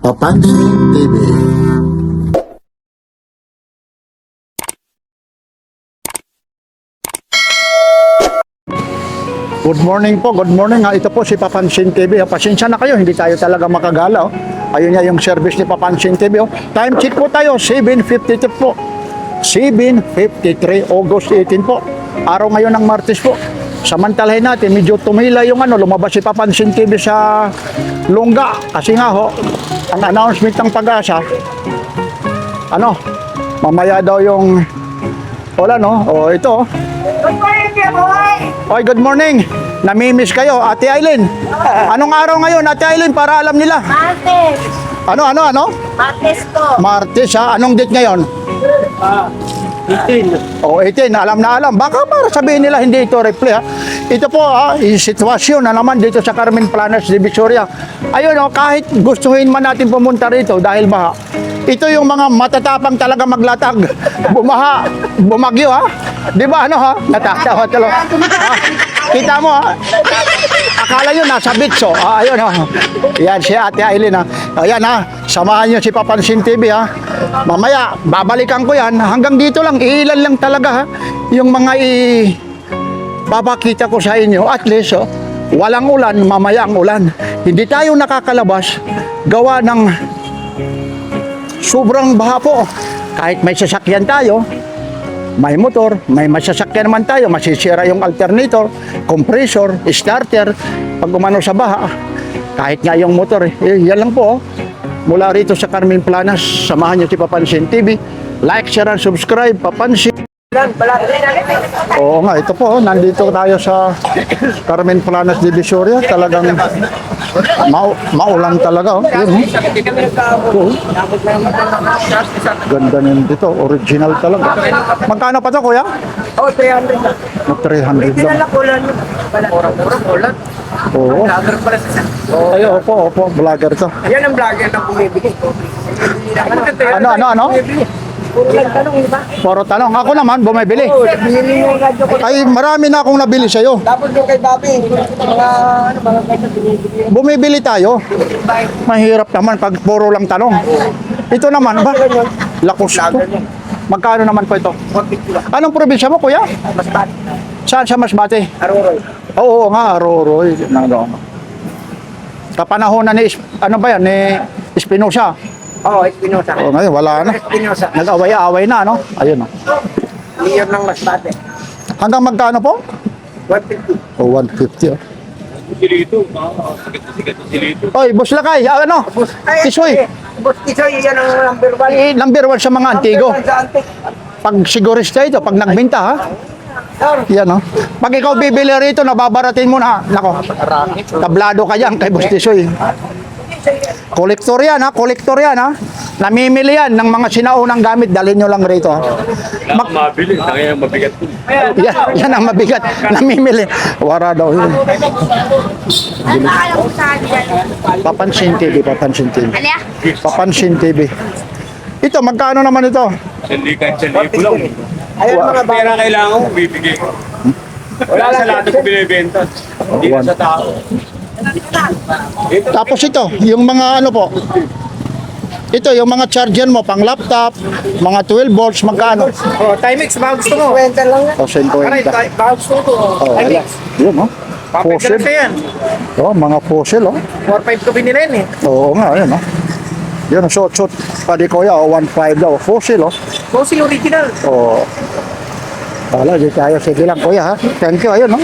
Papansin TV. Good morning po, good morning. Ito po si Papansin TV. Pasensya na kayo, hindi tayo talaga makagalaw. Ayun nga yung service ni Papansin TV. Time check po tayo, 7:53 po. 7:53, August 18 po. Araw ngayon ng Martes po. Samantalahin natin, medyo tumila yung lumabas si Papansin TV sa Lungga. Kasi nga ho, ang announcement ng Pag-asa, mamaya daw yung, wala no, ito. Good morning, dear boy! Oy, good morning. Namimiss kayo, Ate Aileen. Anong araw ngayon, Ate Aileen, para alam nila? Martes! Ano? Martes po! Martes, ha? Anong date ngayon? 18. 18, alam na alam. Baka para sabihin nila hindi ito replay, ha? Ito po, yung sitwasyon na naman dito sa Carmen Planas, Divisoria. Ayun, kahit gustuhin man natin pumunta rito dahil baha, ito yung mga matatapang talaga maglatag. Bumaha, bumagyo, ha? Di ba natatawa talaga. Kita mo, ha? Akala nyo nasa beach, ayun, Yan si Ate Aileen, ha? Ayan, ha? Samahan nyo si Papansin TV, ha? Mamaya, babalikan ko yan. Hanggang dito lang, ilan lang talaga, ha? Yung mga babakita ko sa inyo. At least, walang ulan, mamaya ang ulan. Hindi tayo nakakalabas gawa ng sobrang baha po. Kahit may sasakyan tayo, may motor, may masasakyan naman tayo, masisira yung alternator, compressor, starter, pag umano sa baha. Kahit nga yung motor, yan lang po. Mula rito sa Carmen Planas, samahan niyo si Papansin TV. Like, share, and subscribe. Papansin. Oo nga, ito po, nandito tayo sa Carmen Planas, Divisoria. Talagang maulan talaga. Yun, Ganda nyo dito, original talaga. Magkano pa to, kuya? 300 lang. 300 lang. Ulan. Oo. Vlogger pala siya. Ay, opo, vlogger to. Yan ang vlogger na bumibigay. Ano? Puro lang tanong, di ba? Puro tanong. Ako naman, bumibili. Binili mo yung radyo ko. Ay, marami na akong nabili sa'yo. Tapos yung kay Bobby, mga kanya binibigay. Bumibili tayo. Mahirap naman pag puro lang tanong. Ito naman ba? Lakos to. Magkano naman po ito? 150 lang. Anong probinsya mo, kuya? Mas bad. Saan sa Masbate? Aroroy. Oo nga, Aroroy. Kapanahonan ni, ni Espinosa. Oo, Espinosa. Oo, ngayon, wala na. Espinosa. Nag-away-away na, Ayun, Mayor ng Masbate. Hanggang magkano po? 150. O, 150, Silito. Sigat na silito. Oy, Boss Lakay, Tisoy. Boss Tisoy, yan ang number 1. Number 1 sa mga antigo. Sa antik. Pag sigurista ito, pag nagbenta, ha? Yan, Pag ikaw bibili rito, nababaratin mo na. Nako, tablado ka yan kay Boss Tisoy. Kolektor yan, kolektor yan, Namimili yan ng mga sinaunang gamit, dalhin nyo lang rito, Mabili. Kaya mabigat po. Yan ang mabigat. Namimili. Wara daw yun. Papansin TV. Papansin TV. Ito, magkano naman ito? Sandikan, sandipo lang. Ayun mga Pera kailangan ko, bibigay ko. Wala sa lahat ko binibenta. Hindi na sa tao. Tapos ito, yung mga po. Ito, yung mga charger mo, pang laptop, mga 12 volts, magkano? Oh, Timex, baka gusto mo. 20 lang na. O, 50. Baka gusto mo. Oh, Timex. Yun, Papel Fossil. ka yan. Mga fossil, 4-5 ko binili yan eh. Oo nga, yun, Yun, short, padi kuya, 1.5 daw. Fossil, Fossil original. Wala, di tayo. Sige lang, kuya, ha? Thank you, ayun,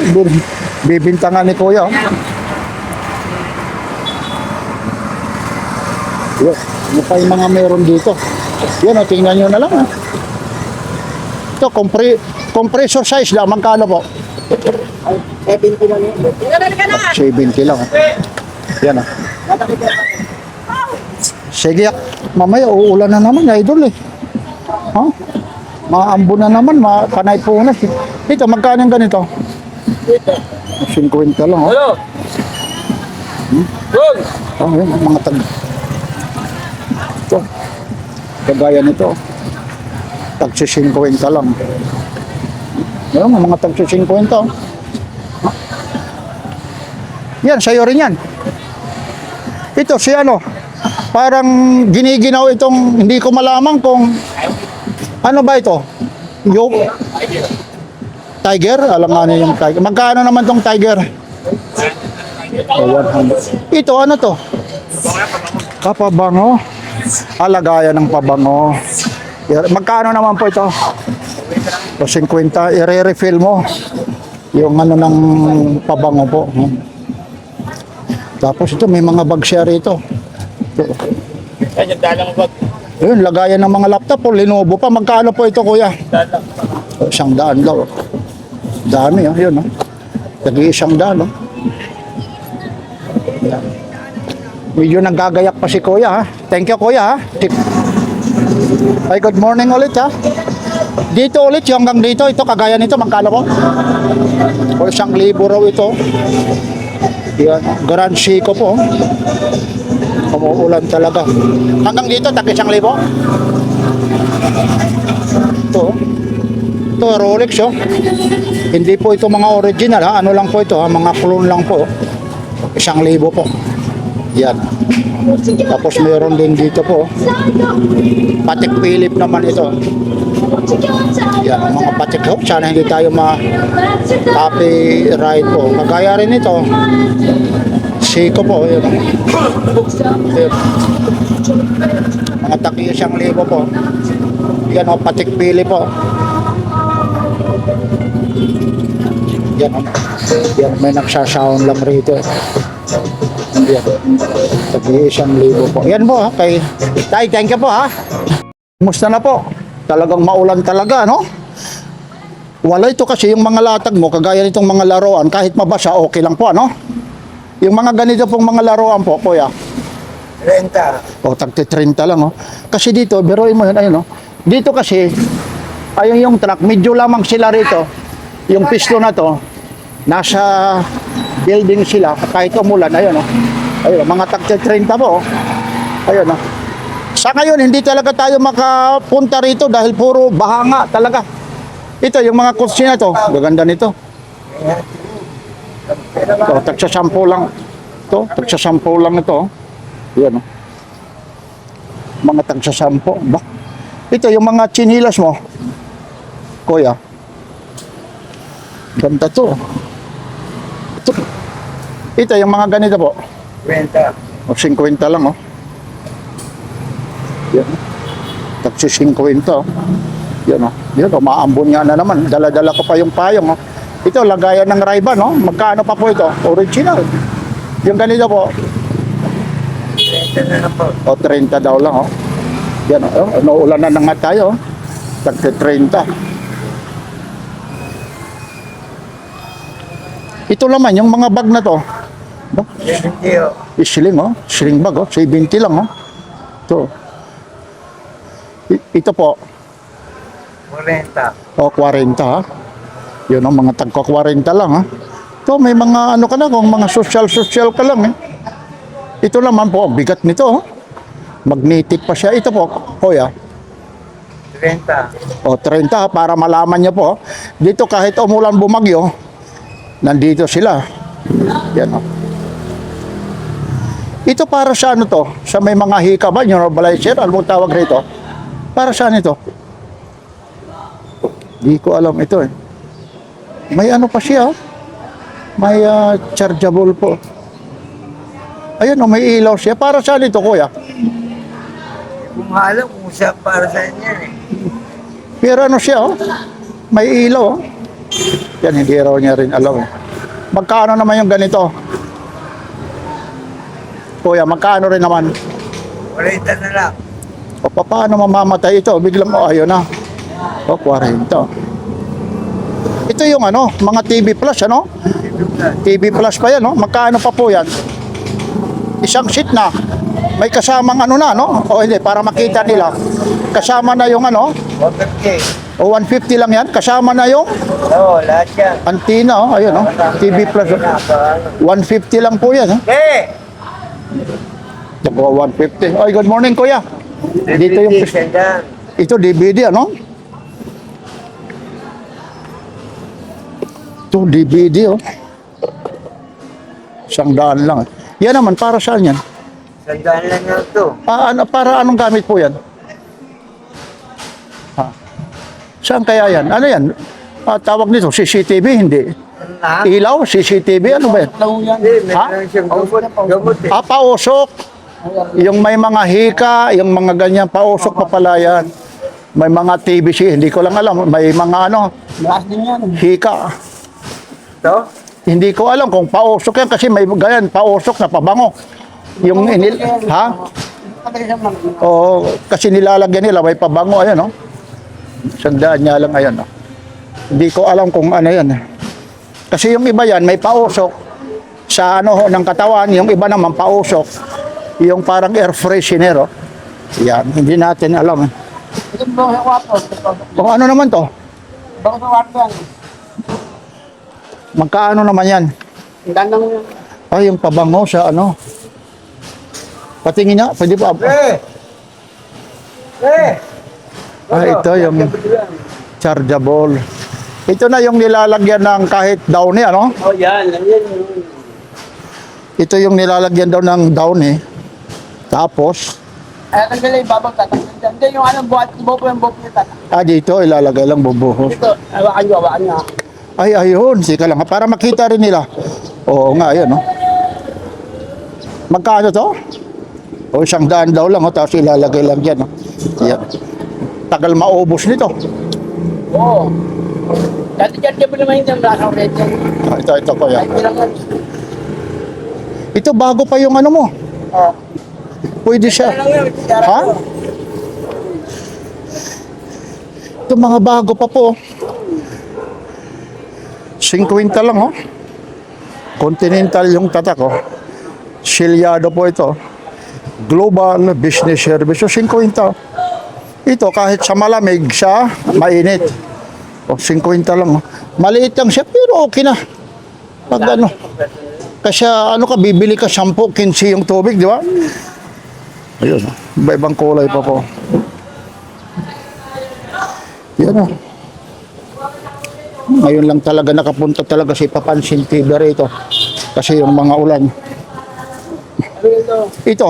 Bibintangan ni kuya, Yun, ano pa yung mga meron dito? Yan, tingnan nyo na lang, Ito, compressor size lang. Magkano po? 70 lang yun. 70 lang, Yan, Sige, mamaya uulan na naman, idol, Maambo na naman, panay po na. Ito, magkano yung ganito? 50 lang, Hello! Good! Yun, mga ito, kagaya nito, tagsi 50 lang. Yung mga tagsi 50. Yan, sa'yo rin yan. Ito, si ano, parang giniginaw itong, hindi ko malaman kung, ano ba ito? Yung, tiger? Alam nga niyo yung tiger. Magkano naman tong tiger? 100. Ito, ano to? Pabango. Alagayan ng pabango. Magkano naman po ito? O 50. I-refill mo. Yung ano ng pabango po. Tapos ito, may mga bag share ito. Kanya dalang bag. Yun, lagayan ng mga laptop o Lenovo pa. Magkano po ito, kuya? Dalang. 100 daw. Dami, oh. Yun, oh. Lagi 100, oh. Yan. Medyo nagagayak pa si kuya, ha. Thank you, kuya, ha. Ay, good morning ulit, ha. Dito ulit, yung hanggang dito. Ito, kagaya nito, magkano po? O 1,000 raw ito. Yan, Grand Chico po. Umuulan talaga. Hanggang dito, tag 1,000. Ito. Ito, Rolex, oh. Hindi po ito mga original, ha. Ano lang po ito, ha. Mga clone lang po. 1,000 po. Yan. Tapos meron din dito po. Patek Philip naman ito. Yan, mga Patek. Oh, sana hindi tayo copyright po. Kagaya rin ito. Seiko po. Yan. Yan. Mga taki 1,000 po. Yan, oh, Patek Philip po. Yan, oh. Yan, may nagsasound lang rito. Yan. Tagi 1,000 po. Yan po, ha. Kay Tay, thank you po, ha. Kumusta na po? Talagang maulan talaga, no? Wala ito kasi yung mga latag mo, kagaya nitong mga laruan, kahit mabasa, okay lang po, ano? Yung mga ganito pong mga laruan po, kuya. 30. O, tagti 30 lang, oh. Kasi dito, biruin mo yun, ayun, oh. Dito kasi, ayun yung truck, medyo lamang sila rito. Yung piston na to, nasa building sila, kahit umulan, ayun, oh. Ayun, mga tagti 30 po, oh. Ayun, oh. Sa ngayon, hindi talaga tayo makapunta rito dahil puro bahanga talaga. Ito, yung mga kotse na to, gaganda nito. Ito, tagsasampo lang. Ito, tagsasampo lang ito. Yan, oh. Mga tagsasampo. Ba? Ito, yung mga chinilas mo. Kuya. Ganda to. Ito, yung mga ganito po. 20. O, 50 lang, oh. Yan. Tagsi 50. Yan, oh. Yan, oh. Maambon nga na naman. Dala-dala ko pa yung payong, oh. Ito, lagayan ng Ray-Ban, no? Magkano pa po ito? Original. Yung ganito po. 30 na lang po. O, 30 daw lang, oh. Yan, oh. Ano, ulan na nga tayo, oh. Tagsi 30. Ito naman, yung mga bag na to. Oh, 70 o. Sling, oh. Sling bag, oh. 70 lang, oh. Ito. Ito po. 40. O, 40, ha. Yun ang mga tagko 40 lang, ha. Ito, may mga ano ka na, kung mga social ka lang, eh. Ito naman po, bigat nito, oh. Magnetic pa siya. Ito po, kuya. 30. O, 30, ha, para malaman niyo po. Dito kahit umulan bumagyo, nandito sila. Yan, oh. Ito para sa ano to? Sa may mga hika ba? Neuralizer? Ano mo tawag rito? Para saan ito? Di ko alam ito, eh. May ano pa siya, oh. May chargeable po. Ayun, oh, may ilaw siya. Para saan ito, kuya? Kung alam kung siya para sa inyo eh. Pero ano siya, oh. May ilaw, oh. Yan, hindi raw niya rin alam, eh. Magkano naman yung ganito? Kuya, magkano rin naman? 40 na lang. O, paano mamamatay ito? Biglang, oh, ayun na. O, 40. Ito yung ano, mga TV Plus, ano? TV Plus pa yan, no? Magkano pa po yan? Isang seat na. May kasamang ano na, no? O hindi, para makita nila. Kasama na yung ano? 150. O 150 lang yan. Kasama na yung Oo, lahat yan. antina, oh. Ayun, no? TV Plus. Oh. 150 lang po yan, oh. Eh! Ito po, 150. Ay, good morning, kuya. Dito yung... Sendang. Ito, DVD, ano? Ito, DVD, oh. 100 lang. Yan naman, para saan yan? Sandaan lang na ito. Para anong gamit po yan? Ha? Saan kaya yan? Ano yan? Tawag nito, CCTV, hindi. Ha? Ilaw, CCTV, ano ba yan? Hindi, meron siyang gamot. Gamot eh. Pausok. Yung may mga hika, yung mga ganyan, pausok pa pala yan. May mga TVC, hindi ko lang alam. May mga ano, Lakas din yan. hika. Ito? Hindi ko alam kung pausok yan kasi may ganyan, pausok na pabango. Yung ha? Oo, kasi nilalagyan nila, may pabango, ayan, no? 100 niya lang, ayan, no? Hindi ko alam kung ano yan. Kasi yung iba yan, may pausok sa ano ng katawan, yung iba naman pausok, yung parang air freshener, oh. Yan, hindi natin alam. Ito ba sa kwarto? Kung ano naman to? Baka sa kwarto yan. Magkaano naman yan? Ang ganda mo yan. Ay, yung pabango sa ano? Patingin nga, pwede pa. Ito yung chargeable. Ito na yung nilalagyan ng kahit downy, ano? Oh, yan. Yan. Ito yung nilalagyan daw ng downy. Tapos, Ay, tanggalin, babag tatanggalin dyan. Hindi, yung anong buhat, buhok niya tatanggalin. dito ilalagay lang bubuhos. Ito, hawakan nyo. Ay, ayun. Sika lang. Para makita rin nila. Oo nga, ayun, no? Magkano to? O, 100 daw lang, tapos ilalagay lang dyan, no? Yan. Tagal maubos nito. Oo. Dati dyan, di ba naman yung lasang red yan? Ito ko yan. Ay, kailangan. Ito, bago pa yung ano mo. Oo. Pwede siya. Kailangan yun. Ha? Ito, mga bago pa po. 50 lang, oh. Continental yung tatak, oh. Silyado po ito. Global Business Service. So, 50. Ito, kahit sa malamig siya, mainit. O, 50 lang, oh. Maliit lang siya, pero okay na. Pag ano. Kasi ano ka, bibili ka 10, 15 yung tubig, di ba? Ayun, oh. Iba-ibang kulay pa po. Yan, oh. Ngayon lang talaga nakapunta talaga si Papansin TV rito. Kasi yung mga ulan. Ano yun to? Ito,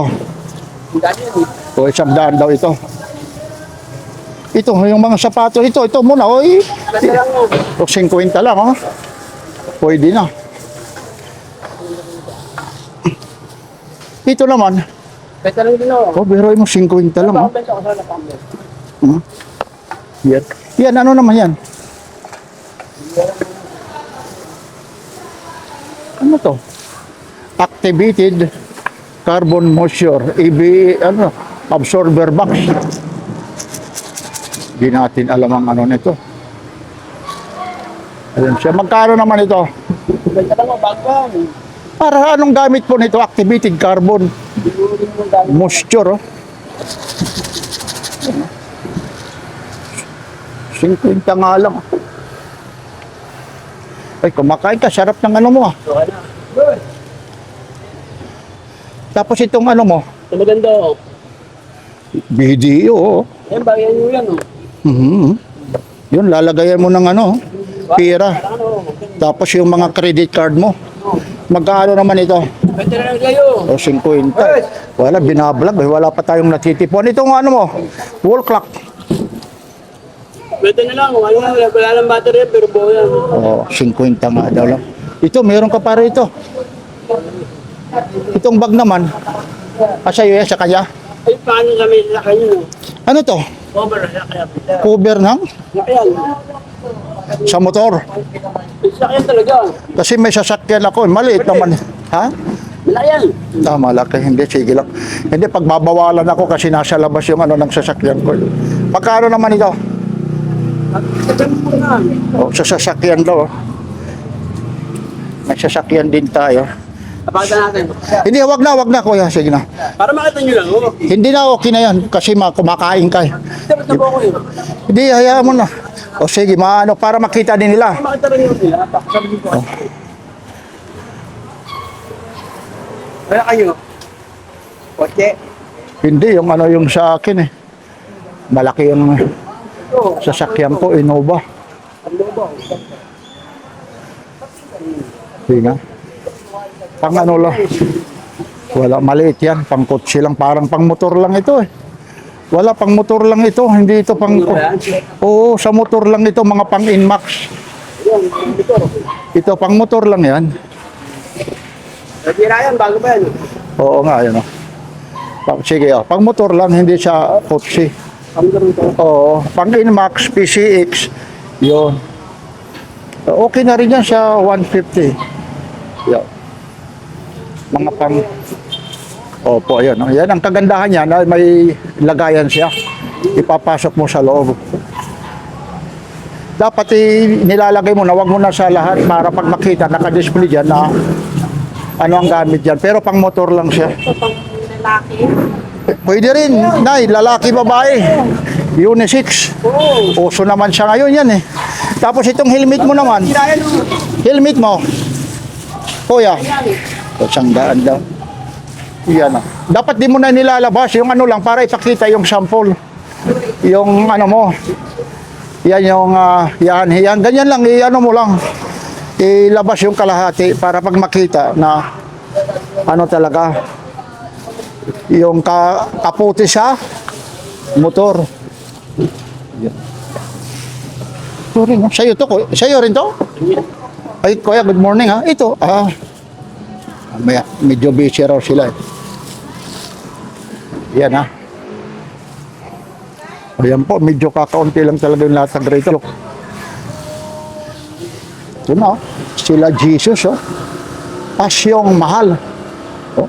Ang dami yun eh. o 100 daw ito. Ito, yung mga sapatos, ito muna, oy. Ganda lang mo. O 50 lang, oh. Pwede na. Ito naman, Benta lang din ako. biroy mo 50 lang, oh. Benta ko sa napamit. Yan. Yan, ano naman yan? Ano to? Activated carbon moisture, ano, absorber box. Hindi natin alam ang ano nito. Ayun siya. Magkano naman ito? Benta lang mo, bago yan. Para anong gamit po nito? Activated carbon Siguro din mo dami. moisture, oh. 50 nga lang. Ay, kumakain ka. Sarap ng ano mo, ah. So, ano? Good. Tapos itong ano mo, Ito maganda oh. video, oh. Yan, bagay nyo yan oh. Yun, lalagayan mo ng ano, pera. Ano? Tapos yung mga credit card mo. Magkano naman ito? Benta na lang kayo. O, 50. Wala, binablog. Wala pa tayong natitipon. Itong ano mo, wall clock. Benta na lang. Wala lang battery pero buo yan. O, 50 nga daw lang. Ito, meron ka pa rito. Itong bag naman. Sa'yo yan, sa kanya. Ay, paano kami sa kanya no? Ano to? Cover na kaya. Cover ng Sakyan. sa motor. Sakyan talaga. Kasi may sasakyan ako. Maliit naman. Ha? Malaki yan. Malaki. Hindi, sige lang. Hindi, pagbabawalan ako kasi nasa labas yung ano ng sasakyan ko. Magkano naman ito? Sabihan mo na. O, sa sasakyan daw. Oh. May sasakyan din tayo. Tapagda natin. Hindi, wag na, kuya. Sige na. Para makita nyo lang oh. Hindi na, okay na yan. Kasi kumakain ka. Eh. Dapat na po ako yun. Hindi, hayaan mo na. O sige, maano, para makita din nila. Para makita rin yun nila. Sabi ko. Kaya kayo. Kotse. Hindi, yung ano yung sa akin eh. Malaki yung Ito. sasakyan ko, Innova. Ang lobo. Sige na. Pang ano lang. Wala, maliit yan. Pang kotse lang. Parang pang motor lang ito eh. Wala, pang motor lang ito. Hindi ito pang... Oo, sa motor lang ito. Mga pang Inmax. Ito, pang motor lang yan. Natira yan, bago pa yan. Oo nga, yun o. Sige, oh. Pang motor lang, hindi siya kotse. Oo, pang Inmax, PCX. Yun. Okay na rin yan siya, 150. Yun. Mga pang... Opo, ayan. Yan, ang kagandahan niya na may lagayan siya. Ipapasok mo sa loob. Dapat nilalagay mo na, wag mo na sa lahat para pag makita, naka-display dyan na ano ang gamit dyan. Pero pang motor lang siya. Pang lalaki. Pwede rin, nay, lalaki, babae. Unisex. Uso naman siya ngayon yan eh. Tapos itong helmet mo naman. Helmet mo. Kuya. Isang daan daw. Yan ah. Dapat di mo na nilalabas. Yung ano lang, para ipakita yung sample. Yung ano mo. Yan yung, yan. Ganyan lang, ano mo lang. Ilabas yung kalahati para pag makita na ano talaga. Yung kaputi sa motor. Yan. Ito rin, oh. Sa'yo to, sa'yo rin to? Ay, kuya, good morning ha. Ito, medyo busy raw sila eh. Yan ha. Ayan po, medyo kakaunti lang talaga yung latag rito. Ito na, oh. Sila Jesus, oh. Pasyong mahal. Oh.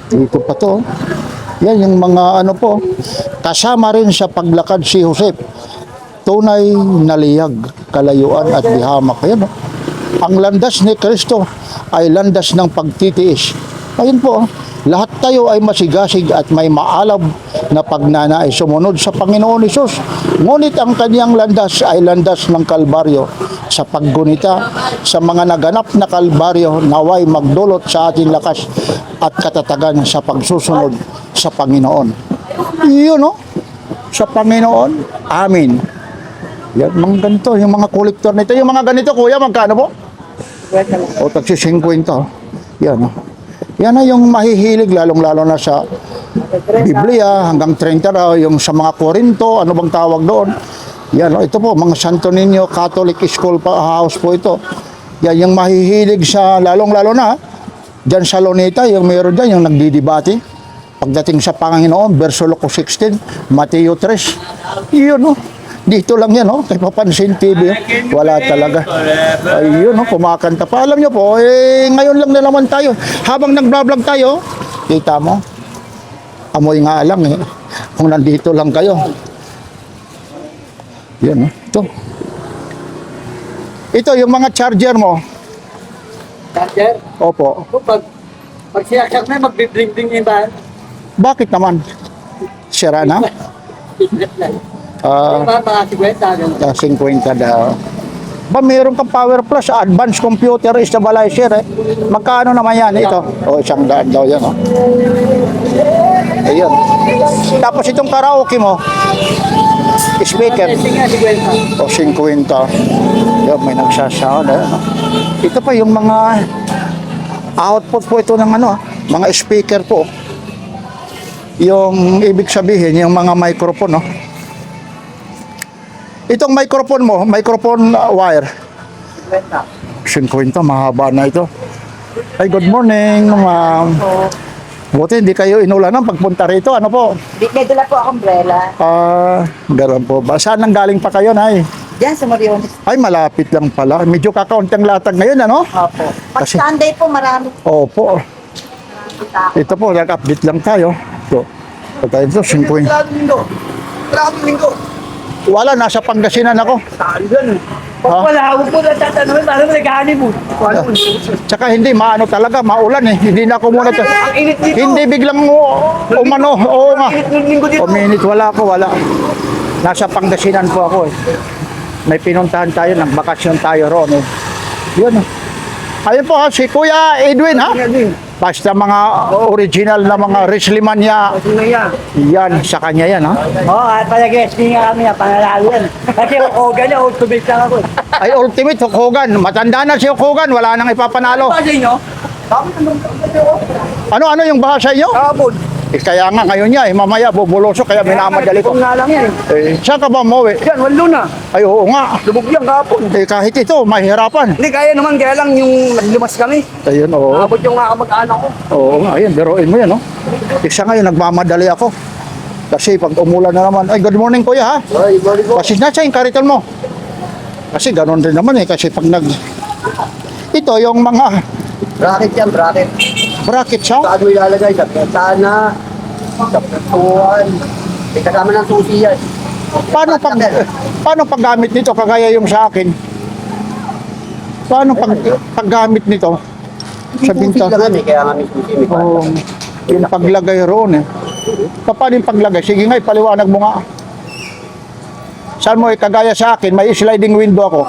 Dito pa to, oh. Yan yung mga ano po. Kasama rin sa paglakad si Joseph. Tunay na liyag, kalayuan at dihamak. Ayan, oh. Ang landas ni Kristo ay landas ng pagtitiis. Ayun po, oh. Lahat tayo ay masigasig at may maalab na pagnanais sumunod sa Panginoon Hesus. Ngunit ang kanyang landas ay landas ng Kalbaryo. Sa paggunita sa mga naganap na Kalbaryo, naway magdulot sa ating lakas at katatagan sa pagsusunod sa Panginoon. Yun, no? Sa Panginoon. Amin. Yan, mga ganito, yung mga kolektor nito. Yung mga ganito, kuya, magkano po? O, tagsi 50. Yan, no? Yan na yung mahihilig, lalong-lalo na sa Biblia, hanggang 30 raw, yung sa mga Korinto, ano bang tawag doon. Yan, ito po, mga Santo Niño Catholic School House po ito. Yan, yung mahihilig sa, lalong-lalo na, dyan sa Luneta, yung meron dyan, yung nagdidibati. Pagdating sa Panginoon, verso Lucas 16, Mateo 3. Yun, no? Dito lang yan, no? Kay Papansin TV, wala talaga. Ayun, no? Kumakanta pa. Alam nyo po, ngayon lang na naman tayo. Habang nag-vlog tayo, kita mo, amoy nga lang eh. Kung nandito lang kayo. Yan, no? Ito. Ito, yung mga charger mo. Charger? Opo. Pag siyak-siyak na, magbibling-bling yung bahan. Bakit naman? Sira na? Mga 50, gano'n. 50 daw. Ba, meron kang Power Plus, Advanced Computer Stabilizer eh. Magkano naman yan ito? O, 100 daw yan, oh. Ayun. Tapos itong karaoke mo, speaker. Testing nga, 50. O, 50. Yan, may nagsasound. Eh, no? Ito pa yung mga output po ito ng ano, mga speaker po. Yung ibig sabihin, yung mga microphone, no? Itong microphone mo, microphone wire. 50, mahaba na ito. Ay, good morning, ma'am. Buti hindi kayo inulan ng pagpunta rito. Ano po? May dala po akong umbrella. Ganun po ba? Saan nang galing pa kayo, Nay? Diyan sa Moriones. Ay, malapit lang pala. Medyo kakaunting latag ngayon, ano? Opo. Pag Kasi- Sunday po, marami Opo. tao. Ito po, nag-update lang tayo. Ito. Ito, 50. Maraming linggo. Wala, nasa Pangasinan ako. Saan dyan? Ha? Wala, huwag mo na tatanungin, paano mo naghahanip mo? Tsaka hindi, maano talaga, maulan eh. Hindi na ako muna. Ang init dito. Hindi biglang umano. Oo nga. Ang init ng linggo dito. O minute, wala ako, wala. Nasa Pangasinan po ako eh. May pinuntahan tayo, nagbakasyon tayo roon eh. Yun eh. Ayun po ha, si Kuya Edwin ha. Basta mga original na mga wrestleman niya. Sino yan? Yan, sa kanya yan ha. Oo, at palag-guesting nga kami, panalalo yan. Kasi Hogan niya, ultimate lang ako. Ay, ultimate, Hulk Hogan. Matanda na si Hulk Hogan, wala nang ipapanalo. Ano ba nyo? Ano yung bahasa inyo? Kapon. Kaya nga ngayon niya, mamaya bubulosok, kaya minamadali ko. Kung nga lang yan eh. Saan ka ba umuwi? Yan, walo na. Ay, oo nga. Lubog yan kapon. Kahit ito, mahirapan. Hindi, kaya naman, kaya lang yung naglumas kami. Ayun, oo. Abot yung mga kamag-anak ko. Oo nga, ayun, biruin mo yan, no? Isa ngayon, nagmamadali ako. Kasi pag umulan na naman, ay, good morning kuya, ha? Ay, bali ko. Kasi nasa yung kariton mo. Kasi ganoon din naman eh, kasi pag ito, yung mga Bracket yan, bracket. bracket sound. Saan mo ilalagay? Sa petana, sa petuan. May kasama ng susi yan. Paano paggamit nito, kagaya yung sa akin? Paano paggamit nito? Sa Susi binta? lang yan eh, kaya nga may susi. May Oh, yung paglagay roon eh. Paano yung paglagay? Sige nga, ipaliwanag mo nga. Saan mo kagaya sa akin, may sliding window ako.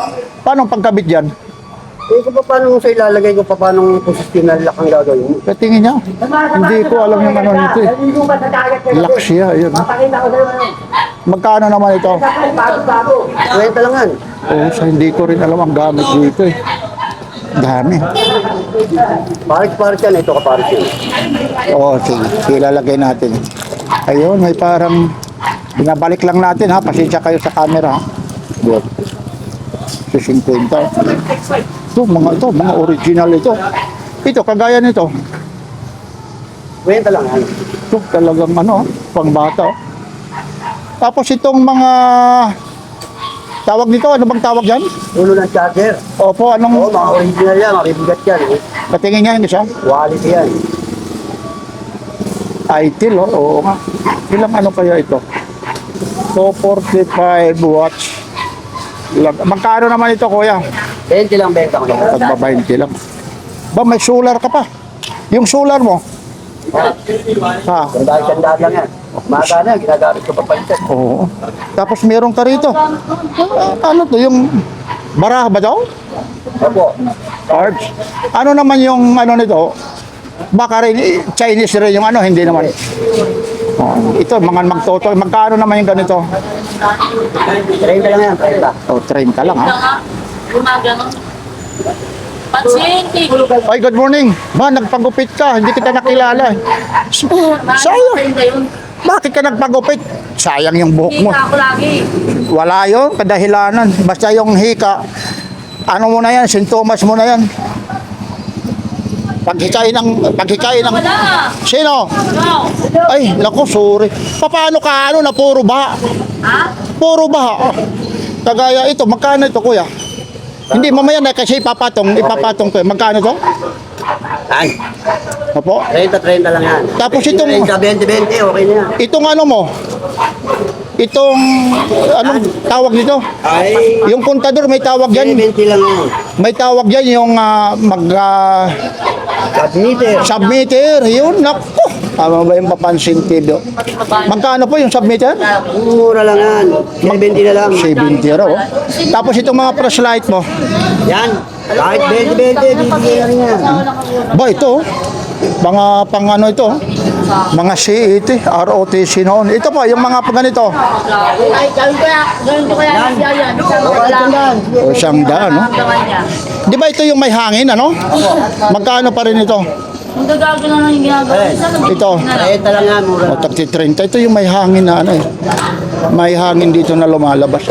Paano ang pagkabit dyan? Eh, kung paano sa ilalagay ko, paano posisyon na lock ang gagawin mo? Sa tingin niya, hindi ko alam yung ano nito eh. Lock siya, ayun. Magkano naman ito? Kwenta lang yan. Oo, so hindi ko rin alam ang gamit dito eh. Dami. Paris yan, ito ka paris yan. Oo, sige. Ilalagay natin. Ayun, may parang binabalik lang natin ha. Pasensya kayo sa camera ha. Good. 50. Ito, mga original ito. Ito, kagaya nito. Kwenta lang yan. Ito, talagang ano, pang bata. Oh. Tapos itong mga tawag nito, ano bang tawag dyan? Ulo ng charger. Opo, Oo, anong mga original yan, mabibigat yan. Eh. patingin niya yung isa? Quality yan. ITIL, oh, oo nga. Ilang ano kaya ito? 245 watts. Magkano naman ito, kuya? 20 lang benta ko yan. Tagba 20 lang. Ba, may solar ka pa. Yung solar mo? Ha? Sandaan lang yan. Maga na, ginagamit ko papalitan. Oo. Tapos meron ka rito. Ano to? Yung baraha ba daw? Opo. Cards. Ano naman yung ano nito? Baka rin Chinese rin yung ano, hindi naman. Oh, ito, mga magtoto. Magkano naman yung ganito? 30 lang yan, 30. Oh, 30 lang ha. Gumagano. Pansin, Ay, good morning. Ba, nagpagupit ka. Hindi kita nakilala. Sayang. yun. Bakit ka nagpagupit? Sayang yung buhok mo. Hika ako lagi. Wala yun, kadahilanan. Basta yung hika, ano mo na yan, sintomas mo na yan. Paghikain ng... Wala. Sino? No. Ay, naku, sorry. Paano ka, ano, na puro baha? Ha? Puro baha. Kagaya ito, magkano ito, kuya? Hindi, mamaya na kasi ipapatong ko. Magkano to? Ay, Opo. 30 lang yan. Tapos itong- 20, okay na yan. Itong ano mo? Itong, anong tawag dito? Ay, Yung kontador, may tawag yan. 20 lang yan. May tawag yan yung Submitter. submitter. Yun, naku. Tama ba yung papansin TV? Magkano po yung submitter? Mura lang yan. 20 na lang. 70 raw. Oh. Tapos itong mga flashlight mo. Yan. Kahit 20, bibigyan lang yan. Ba, ito. Mga pang ano ito. Mga CET, ROTC noon. Ito po, yung mga pang ganito. Ay, gawin ko kaya yan. Wala. O, siyang daan, no? Di ba ito yung may hangin, ano? Magkano pa rin ito? Ang gagawin na lang yung ginagawa. Ito. 30 lang yan, mura. O, tagti 30. Ito yung may hangin na ano eh. May hangin dito na lumalabas.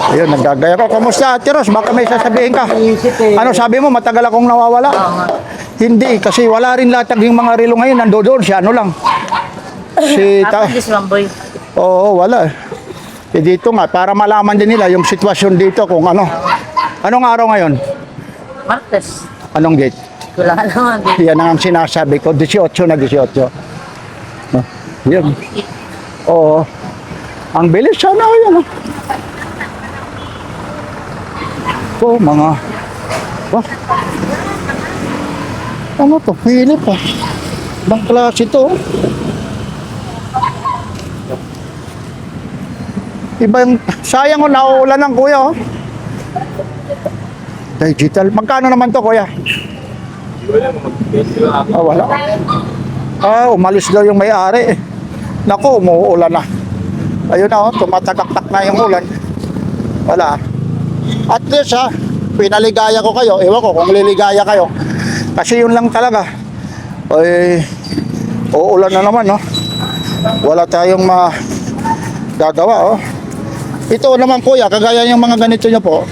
Ayun, naggagaya ko. Kamusta, Ate Ros? Baka may sasabihin ka. Ano sabi mo, matagal akong nawawala? Hindi, kasi wala rin latag yung mga relo ngayon. Nando doon, si ano lang. Si Tapos this one, boy. Oo, wala. Eh dito nga, para malaman din nila yung sitwasyon dito kung ano. Anong araw ngayon? Martes. Anong date? Wala naman. Yan ang sinasabi ko, 18 na 18. No? Yun. Oo. Ang bilis sana yan. Oh, mga... Oh. Ano to? Philip ah. Ibang klase to. Iba yung... Sayang oh, nauulan ng kuya oh. Digital. Magkano naman to kuya? Ah, wala. Ah, umalis daw yung may-ari. Naku, umuulan na. Ayun na, oh, tumatagaktak na yung ulan. Wala. At least ha, pinaligaya ko kayo. Ewan ko kung liligaya kayo. Kasi yun lang talaga. Ay, uulan na naman, no? Wala tayong magagawa, oh. Ito naman, kuya, kagaya yung mga ganito nyo po.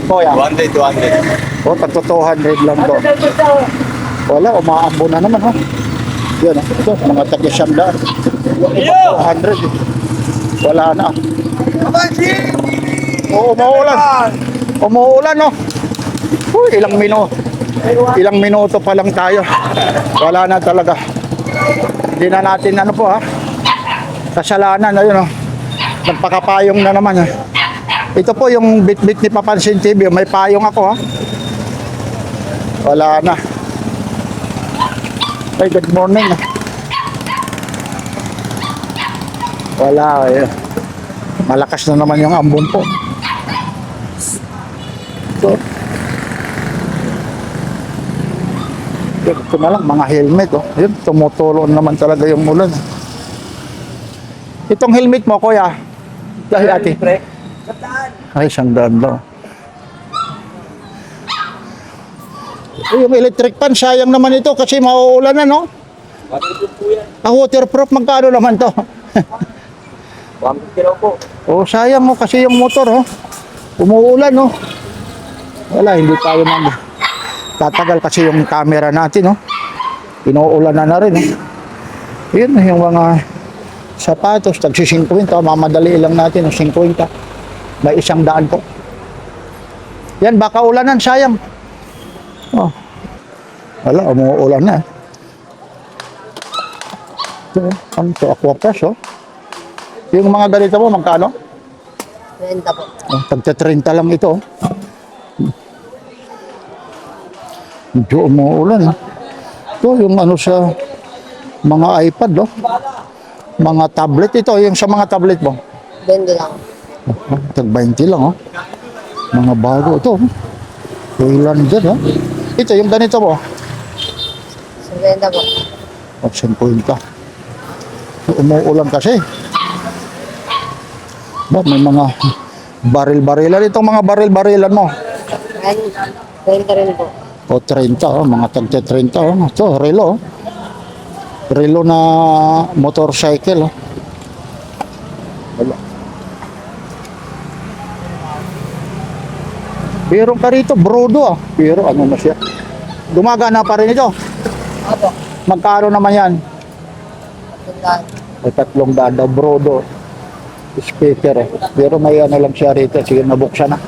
Kuya, 200. oh, tagto 200 lang to. Wala, umaambo na naman, oh. Yan, oh. Ito, mga tag-isyamdaan. 200, eh. Wala na. Oo, umuulan. Umuulan, no? Uy, ilang minuto pa lang tayo. Wala na talaga. Hindi na natin ano po, ha? Kasalanan, ayun, oh. Nagpakapayong na naman, ha? Ito po yung bit-bit ni Papansin TV. May payong ako, ha? Wala na. Ay, good morning, ha? Wala, eh. Malakas na naman yung ambon po. So, ito na lang, mga helmet, oh. Yun, tumutulo naman talaga yung ulan. Itong helmet mo, kuya. Dahil ate. Ay, $100 daw. Yung electric fan, sayang naman ito kasi mauulan na, no? Waterproof po yan. Waterproof, magkano naman to? 150 raw po. Oh, sayang mo kasi yung motor, oh. Umuulan, oh. Wala, hindi tayo tatagal kasi yung camera natin, oh. Inuulan na rin, oh. Yun, yung mga sapatos, tagsi 50, mamadali lang natin, 50. May 100 po. Yan, baka ulanan, sayang. Oh. Wala, umuulan na. Ito, ano to, Aquapress, oh. Yung mga ganito mo, magkano? 30 po. Oh, tagta 30 lang ito. Medyo umuulan. Ito yung ano sa mga iPad, oh. Mga tablet ito, yung sa mga tablet mo. 20 lang. Oh, tag 20 lang, oh. Mga bago ito. Ilan dyan, oh. Ito, yung ganito mo. 50 po. At 50. Umuulan kasi. Ba, may mga baril-barilan. Itong mga baril-barilan mo. Ayun, 30 rin po. O 30, oh, mga tagte 30, oh. Ito, relo, oh. Relo na motorcycle, oh. Wala. Pero ka rito, brodo, ah. Pero ano na siya. Gumagana pa rin ito. Opo. Magkano naman yan? Tandaan. O 300 daw, brodo. Speaker, eh. Pero may ano lang siya rito. Sige, nabuksan na.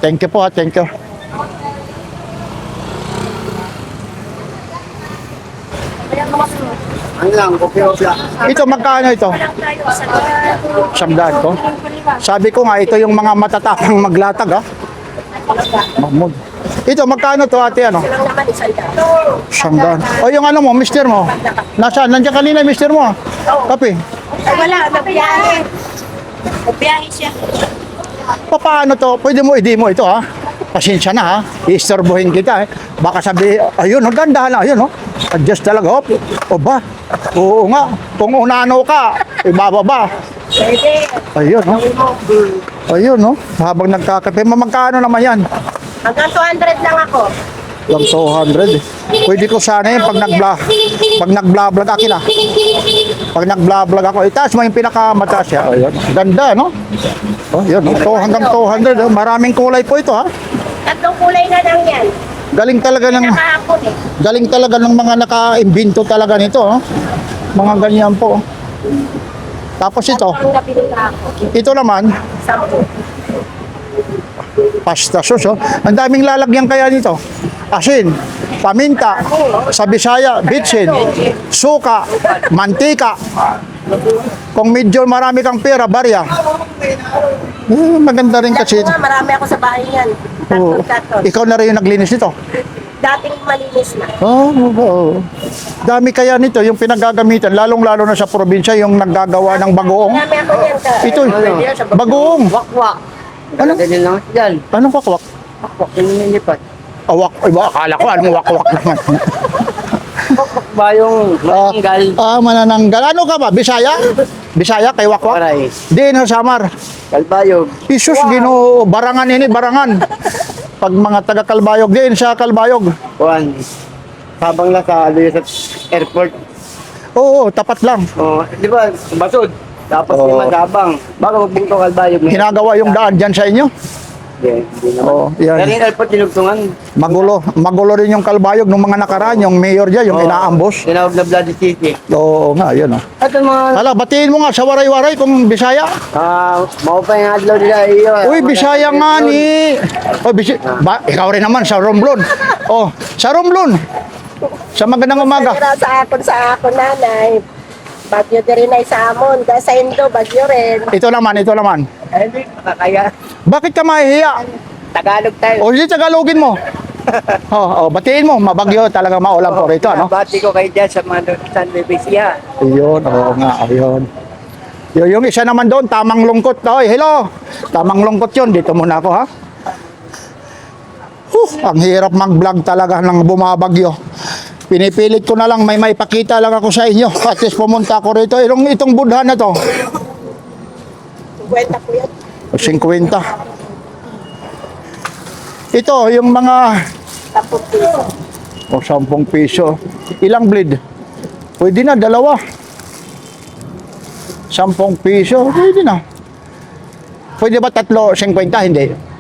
Thank you po, ha. Thank you. Ano lang, kopya-kopya. Ito, magkano ito? 100 ko. Sabi ko nga, ito yung mga matatapang maglatag, ha? Mahmud. Ito, magkano to, ate, ano? 100. O, yung ano mo, mister mo? Nasaan? Nandiyan kanina, mister mo, ah. Kape. Ay, wala, nabiyahe. Nabiyahe siya. Paano to? Pwede mo, hindi mo ito, ha? Pasensya na, ha? Iistorbohin kita, eh. Baka sabi, ayun, ang ganda na, ayun, oh. Adjust talaga, oh. O ba? Oo nga. Kung unano ka, ibababa. Pwede. Ayun, oh. Ayun, oh. Habang nagkakape, magkano naman yan? Hanggang 200 lang ako. Lang 200, eh. Pwede ko sana yun pag nag-vlog akin, ah. Pag nag-vlog ako, itaas mo yung pinakamataas siya. Ayun. Ganda, no? Oh, yun, oh. To, hanggang 200, oh. Maraming kulay po ito, ha? Tatlong kulay na lang yan. Galing talaga ng Nakahapon eh. galing talaga ng mga naka-imbento talaga nito, oh. Mga ganyan po. Tapos ito, Ang nabili na ako. ito naman, 10. pasta sauce, oh. Ang daming lalagyan kaya nito. Asin, paminta, sa Bisaya, bitsin, suka, mantika. Kung medyo marami kang pera, barya. Maganda rin kasi. Nga, marami ako sa bahay yan. Oo. Tatlong-tatlong. Ikaw na rin yung naglinis nito. Dating malinis na. Oo. Dami kaya nito yung pinagagamitan, lalong-lalo na sa probinsya, yung naggagawa ng bagoong. Marami ako yan. Ito, bagoong. Wakwak. Ano? Ganyan lang yan. Anong wakwak? Wakwak yung nililipat. Awak, iba, akala ko anong wakwak naman. Wakwak ba yung mananggal? Manananggal. Ano ka ba? Bisaya? Bisaya kay wakwak? Paray. Di na samar. Kalbayog. Isus, Ginoo, barangan ini, barangan. Pag mga taga Kalbayog din sa Kalbayog. Kuhan. Sabang lang sa airport. Oo, tapat lang. Oh, di ba? Basod. Tapos Oo. lima Sabang. Bago magbungto Kalbayog. Ginagawa yung daan dyan sa inyo. Hindi naman. Oo, yan. Pero yung airport dinugtungan. Magulo rin yung Kalbayog nung mga nakaraan, yung mayor dyan, yung inaambos. Tinawag na Bloody City. Oo nga, yun oh. At ang mga... Hala, batiin mo nga sa waray-waray kung Bisaya. Mao pa yung adlaw nila iyo. Uy, Bisaya nga ni. Oh, ikaw rin naman sa Romblon. Oh, sa Romblon. Sa magandang umaga. Kaya sa akon nanay. Bagyo din rin ay sa amon. Dahil sa Indo, bagyo rin. Ito naman, ito naman. Ay, hindi makakaya. Bakit ka mahihiya? Tagalog tayo. O, hindi Tagalogin mo. Batiin mo. Mabagyo talaga maulan po rito, ano? Bati ko kayo dyan sa mga San Bebisia. Ayun, oo nga, ayun. Yung isa naman doon, tamang lungkot. Oy, hello. Tamang lungkot yun. Dito muna ako, ha? Ang hirap mag-vlog talaga ng bumabagyo. Pinipilit ko na lang, may maipakita lang ako sa inyo. At least pumunta ako rito. Itong budha na to. Kwenta ko yan. 50. Ito, yung mga... 10 piso. O, 10 piso. Ilang bleed? Pwede na, dalawa. 10 piso, pwede na. Pwede ba 3.50? Hindi.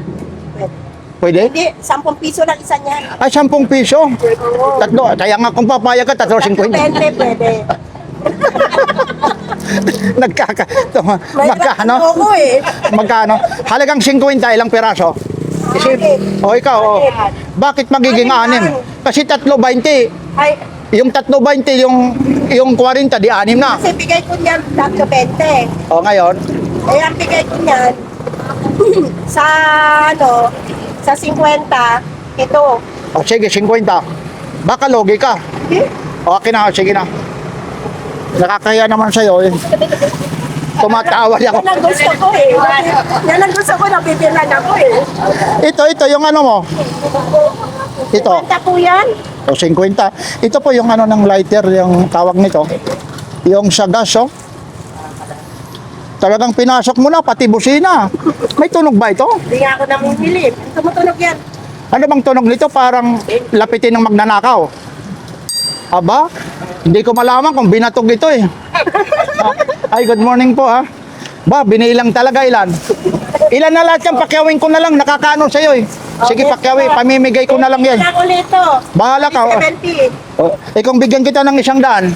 Pwede? Hindi, 10 piso lang isa niyan. Ay, 10 piso. Oo. Tatlo. Kaya nga kung papayag ka, 3.50. 20 pwede. Magkano? Ako eh. Magkano? Halagang 50, ilang piraso? Bakit? O, ikaw, o. Bakit magiging 6? Kasi 3.20. Ay, Yung 3.20, yung 40, di 6 na. kasi bigay ko niyan 20. O, ngayon, Eh, ang bigay ko niyan, sa sa 50, ito. o sige, 50. Baka logi ka. O, akin na, sige na. Nakakaya naman sa'yo, eh. Tumatawa ako. Yan ang gusto ko eh. Yan ang gusto ko, nabibilan ako eh. Ito, yung ano mo. Ito, Kwenta po yan? o 50. Ito po yung ano ng lighter, yung tawag nito. Yung sa gas, oh. Talagang pinasok mo na, pati busina. May tunog ba ito? Hindi nga ako namumili. Tumutunog yan. Ano bang tunog nito? Parang lapitin ng magnanakaw. Aba, hindi ko malaman kung binatog ito eh. Ay, good morning po ha. Ba, binilang talaga ilan? Ilan na lahat yan? Pakyawin ko na lang, nakakaano sa'yo eh. Sige, pakyawi, pamimigay ko na lang yan. Kailan ulit ito? Bahala ka. 70. Kung bigyan kita ng 100.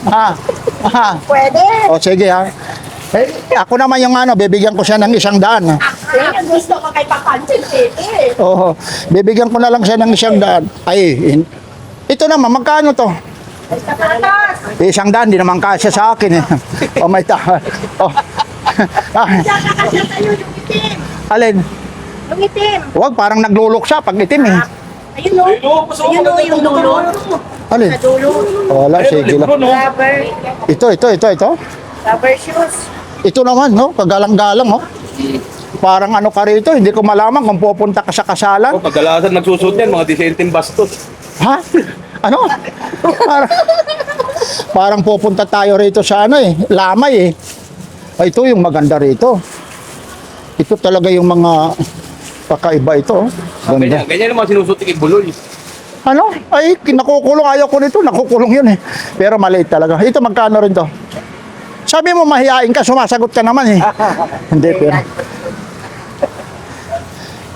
Ha? Ha? Pwede. O sige ha. Eh, ako naman yung ano, bibigyan ko siya ng 100. Yan ang gusto ko kay Papansin City eh. Oo, bibigyan ko na lang siya ng 100. Ay, ito naman, magkano to? Ay, sa patas. 100, di naman kasya sa akin eh. Oh, may ta. Oh. Diyan kakasya tayo yung itim. Alin? Yung itim. Wag, parang naglulok siya pag itim eh. Ayun o. Ayun o, yung dulo. Alin? Sa dulo. Wala, sige lang. Rubber. Ito. Rubber shoes. Ito naman, no? Kagalang-galang, oh. Parang ano ka rito, hindi ko malaman kung pupunta ka sa kasalan. Kadalasan nagsusuot yan, mga disenteng bastos. Ha? Ano? Parang pupunta tayo rito sa ano eh, Lamay eh. Ay, ito yung maganda rito. Ito talaga yung mga kakaiba ito. Oh. Ganda. Ganyan naman sinusuot yung buloy. Ano? Ay, nakukulong. Ayaw ko nito. Nakukulong yun eh. Pero maliit talaga. Ito, magkano rin to? Sabi mo, mahihain ka. Sumasagot ka naman eh. Hindi, pero...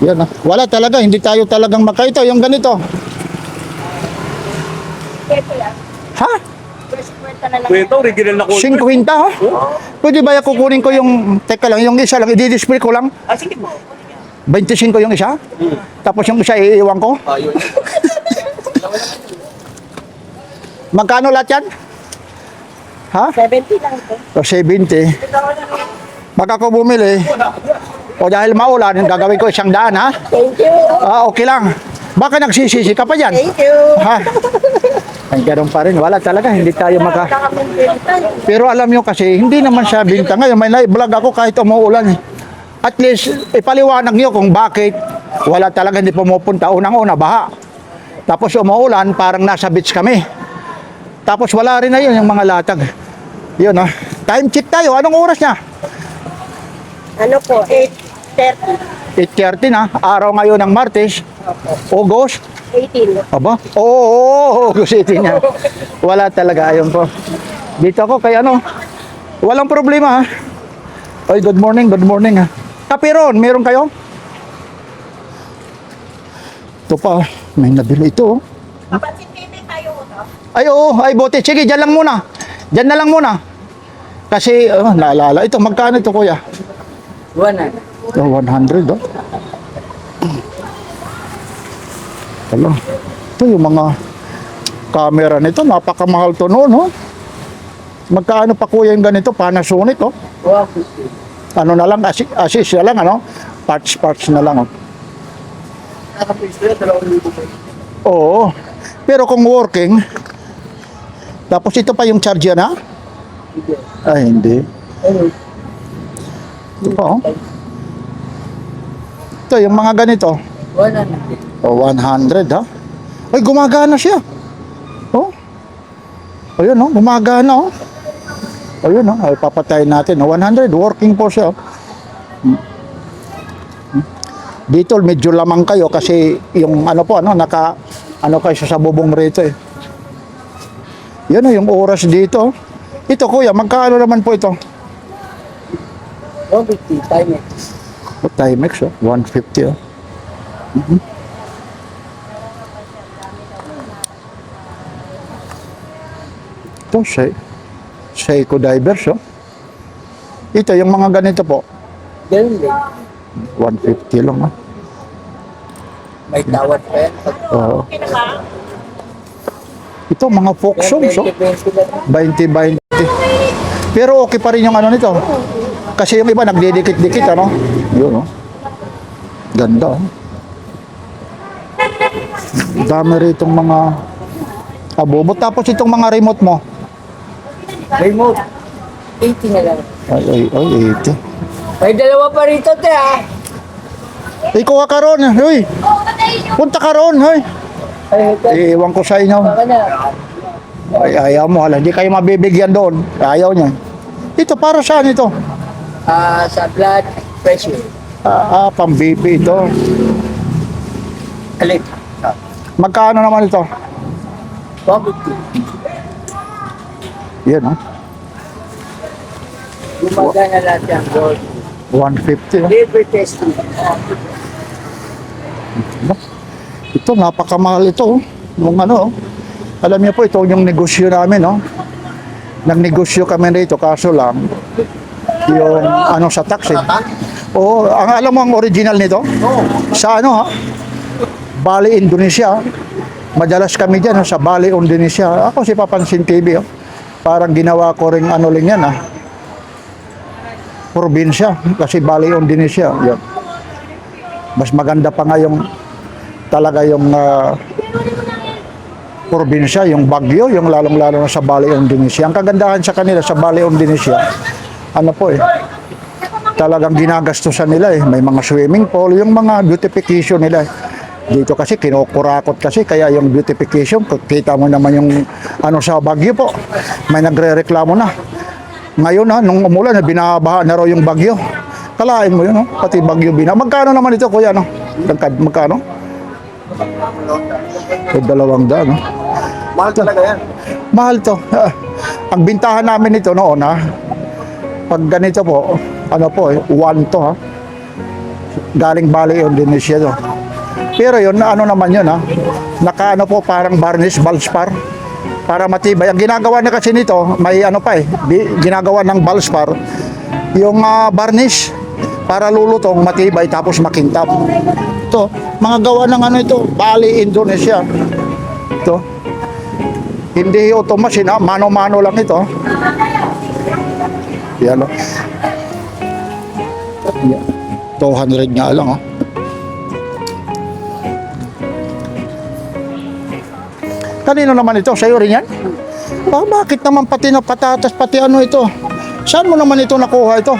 Yan ah. Wala talaga. Hindi tayo talagang makaito. Yung ganito. Ito yan. Ha? First kwenta na lang. Kwento, original na kwento. 50 ha? Pwede ba kukunin ko yung... Teka lang, yung isa lang. I-display ko lang. Ah, sige po. 25 yung isa? Tapos yung isa iiwan ko? Ayun. Magkano lahat yan? Ha? 70 lang ito. O 70. Pag ako bumili, o dahil maulan, gagawin ko 100 ha? Thank you. Okay lang. Baka nagsisisi ka pa dyan. Thank you. Ha? Ay, ganun pa rin. Wala talaga. Hindi tayo maka... Wala kaming benta. Pero alam nyo kasi, hindi naman siya binta. Ngayon, may live-vlog ako kahit umuulan eh. At least, ipaliwanag nyo kung bakit wala talaga hindi pumupunta. Unang-una, baha. Tapos umuulan, parang nasa beach kami. Tapos wala rin na yun, yung mga latag. Yun ha. Time check tayo. Anong oras na? Ano po? 8:30. 8:30 na, araw ngayon ng Martes, August. 18. Aba? Oo, August 18 na. Wala talaga, ayun po. Dito ako kay ano, walang problema ha. Oy, good morning ha. Kape ron, meron kayo? Ito pa, may nabili ito. Kapansin TV tayo no? Ay, oo, ay bote. Sige, dyan lang muna. Dyan na lang muna. Kasi, naalala. Ito, magkano ito, kuya? 100. 100, oh. Hala. Ito yung mga camera nito. Napakamahal to noon, oh. Magkano pa kuya yung ganito? Panasonic, oh. 150. Ano na lang, assist na lang, ano? Parts na lang, oh. Nakapisto yan, 2,000 pa. Oo. Pero kung working, tapos ito pa yung charger na? Hindi. Ay, hindi. Ano? Ito pa, oh. Ito, yung mga ganito. 100. O, 100, ha? Ay, gumagana siya. Oh. Ayun, oh. Gumagana, oh. Ayun, oh. Ay, papatayin natin. 100, working po siya. Dito, medyo lamang kayo kasi yung ano po, ano, ano kayo sa bubong rito, eh. Yan, oh, yung oras dito. Ito, kuya, magkano naman po ito? 150, Timex. O, Timex, oh. 150, oh. Ito, Seiko Divers, oh. Ito, yung mga ganito po. Ganun din. 150 lang, ah. May tawad pa yan. Oo. Ito, mga folk songs, oh. 20-20 lang. 20-20. Pero okay pa rin yung ano nito. Kasi yung iba nagdidikit-dikit, ano? Yun, oh. Ganda, oh. Dami ritong mga abobo. Tapos itong mga remote mo. Remote. 80 na lang. Ay, 80. May dalawa pa rito, te, ha? Ikaw ka ron, hoy. Punta ka ron, hoy. Ay, ito. Iwan ko sa inyo. Baka na. Ay, ayaw mo, hala. Hindi kayo mabibigyan doon. Ayaw niya. Ito, para saan ito? Sa blood pressure. Pang-BP ito. Alin? Magkano naman ito? 150. Yan, oh. Gumagana lahat yan, Lord. 150, oh. Liver testing. Ito, napakamahal ito, oh. Yung ano, oh. Alam niyo po, ito yung negosyo namin, oh. Nagnegosyo kami rito, kaso lang, yung ano sa taxi. Oo, alam mo ang original nito? Sa ano, ha? Bali, Indonesia. Madalas kami dyan, sa Bali, Indonesia. Ako si Papansin TV, oh. Parang ginawa ko rin ano lang yan, probinsya. Kasi Bali, Indonesia. Yan. Mas maganda pa nga yung talaga yung probinsya, yung Baguio, yung lalong-lalo na sa Bali, Indonesia. Ang kagandahan sa kanila sa Bali, Indonesia, ano po eh, talagang ginagastusan nila eh. May mga swimming pool, yung mga beautification nila eh. Dito kasi kinukurakot kasi kaya yung beautification, kita mo naman yung ano sa Baguio po. May nagrereklamo na. Ngayon nung umulan na binabaha na raw yung Baguio. Kalain mo yun, pati Baguio Magkano naman ito, kuya, no? Magkano? So, 200, no? Mahal talaga yan. Mahal to. Ang bintahan namin ito noon, pag ganito po, ano po, 1 to, galing Bali, Indonesia to. Pero yun, ano naman yun, naka ano po, parang varnish, Valspar, para matibay. Ang ginagawa na kasi nito, may ano pa ginagawa ng Valspar, yung varnish, para lulutong, matibay, tapos makintab. Ito, mga gawa ng ano ito, Bali, Indonesia. Ito. Hindi automasin, mano-mano lang ito. Yan, 200 nga lang, Kanino naman ito? Sa'yo rin yan? Bakit naman pati na patatas, pati ano ito? Saan mo naman ito nakuha ito?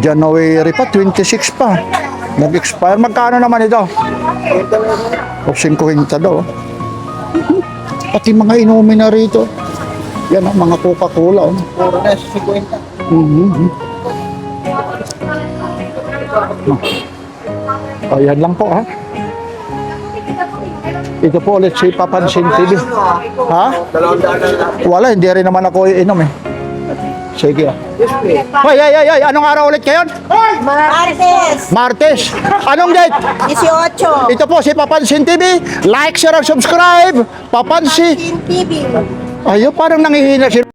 January pa, 26 pa. Nag-expire. Magkano naman ito? O 50 daw. Pati mga inumin na rito. Yan, mga Coca-Cola. Puro na, 50. O, yan lang po, ha? Ito po ulit si Papansin TV. Ha? Wala, hindi rin naman ako iinom eh. Sige. Ay, anong araw ulit ngayon? Martes, Martes. Anong date? 18. Ito po si Papansin TV. Like, share, and subscribe. Papansin. TV. Ayun, parang nangihina si